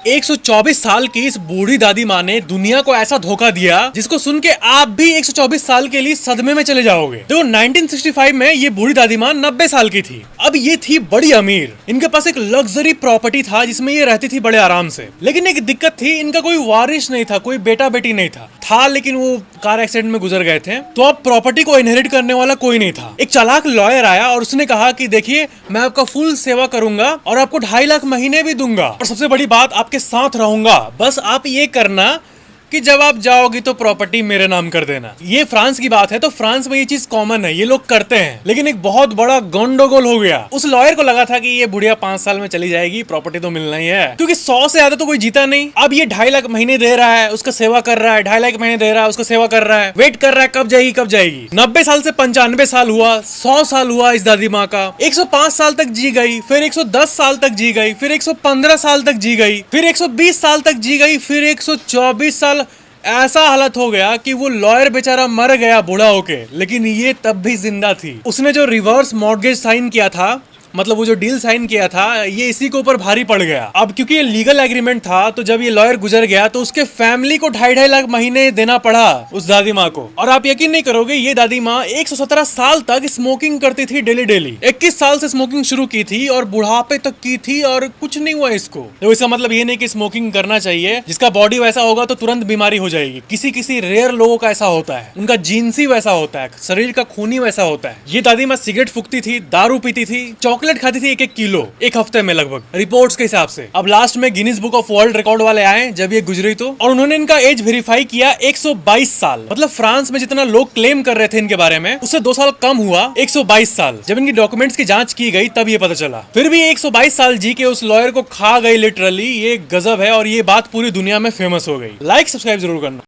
124 साल की इस बूढ़ी दादी माँ ने दुनिया को ऐसा धोखा दिया जिसको सुन के आप भी 124 साल के लिए सदमे में चले जाओगे। देखो 1965 में ये बूढ़ी दादी माँ 90 साल की थी। अब ये थी बड़ी अमीर, इनके पास एक लग्जरी प्रॉपर्टी था जिसमें ये रहती थी बड़े आराम से। लेकिन एक दिक्कत थी, इनका कोई वारिस नहीं था, कोई बेटा बेटी नहीं था लेकिन वो कार एक्सीडेंट में गुजर गए थे। तो अब प्रॉपर्टी को इनहेरिट करने वाला कोई नहीं था। एक चालाक लॉयर आया और उसने कहा कि देखिए मैं आपका फुल सेवा करूंगा और आपको 2.5 लाख महीने भी दूंगा और सबसे बड़ी बात आपके साथ रहूंगा, बस आप ये करना कि जब आप जाओगी तो प्रॉपर्टी मेरे नाम कर देना। ये फ्रांस की बात है, तो फ्रांस में ये चीज कॉमन है, ये लोग करते हैं। लेकिन एक बहुत बड़ा गंडोगोल हो गया। उस लॉयर को लगा था कि ये बुढ़िया 5 साल में चली जाएगी, प्रॉपर्टी तो मिलना ही है, क्योंकि 100 से ज्यादा तो कोई जीता नहीं। अब ये 2.5 लाख महीने दे रहा है, उसका सेवा कर रहा है, 2.5 लाख महीने दे रहा है, उसका सेवा कर रहा है, वेट कर रहा है कब जाएगी कब जाएगी। 90 साल से 95 साल हुआ, 100 साल हुआ इस दादी माँ का। 105 साल तक जी गई, फिर 110 साल तक जी गई, फिर 115 साल तक जी गई, फिर 120 साल तक जी गई, फिर 124 साल। ऐसा हालत हो गया कि वो लॉयर बेचारा मर गया बूढ़ा होके, लेकिन ये तब भी जिंदा थी। उसने जो रिवर्स मॉर्गेज साइन किया था, मतलब वो जो डील साइन किया था, ये इसी के ऊपर भारी पड़ गया। अब क्योंकि ये लीगल एग्रीमेंट था, तो जब ये लॉयर गुजर गया तो उसके फैमिली को 2.5 लाख महीने देना पड़ा उस दादी माँ को। और आप यकीन नहीं करोगे, ये दादी माँ 117 साल तक स्मोकिंग करती थी डेली डेली। 21 साल से स्मोकिंग शुरू की थी और बुढ़ापे तक की थी और कुछ नहीं हुआ इसको। तो इसका मतलब ये नहीं कि स्मोकिंग करना चाहिए, जिसका बॉडी वैसा होगा तो तुरंत बीमारी हो जाएगी। किसी किसी रेयर लोगों का ऐसा होता है, उनका जीन्स ही वैसा होता है, शरीर का खून ही वैसा होता है। ये दादी माँ सिगरेट फूकती थी, दारू पीती थी, चॉकलेट खाती थी 1-1 किलो एक हफ्ते में लगभग, रिपोर्ट्स के हिसाब से। अब लास्ट में Guinness book of world record वाले आए जब ये गुजरी तो, और उन्होंने इनका एज वेरीफाई किया 122 साल। मतलब फ्रांस में जितना लोग क्लेम कर रहे थे इनके बारे में, उससे 2 साल कम हुआ, 122 साल। जब इनकी डॉक्यूमेंट्स की जांच की गई तब ये पता चला। फिर भी 122 साल जी के उस लॉयर को खा गई लिटरली। ये गजब है और ये बात पूरी दुनिया में फेमस हो गई। लाइक सब्सक्राइब जरूर करना।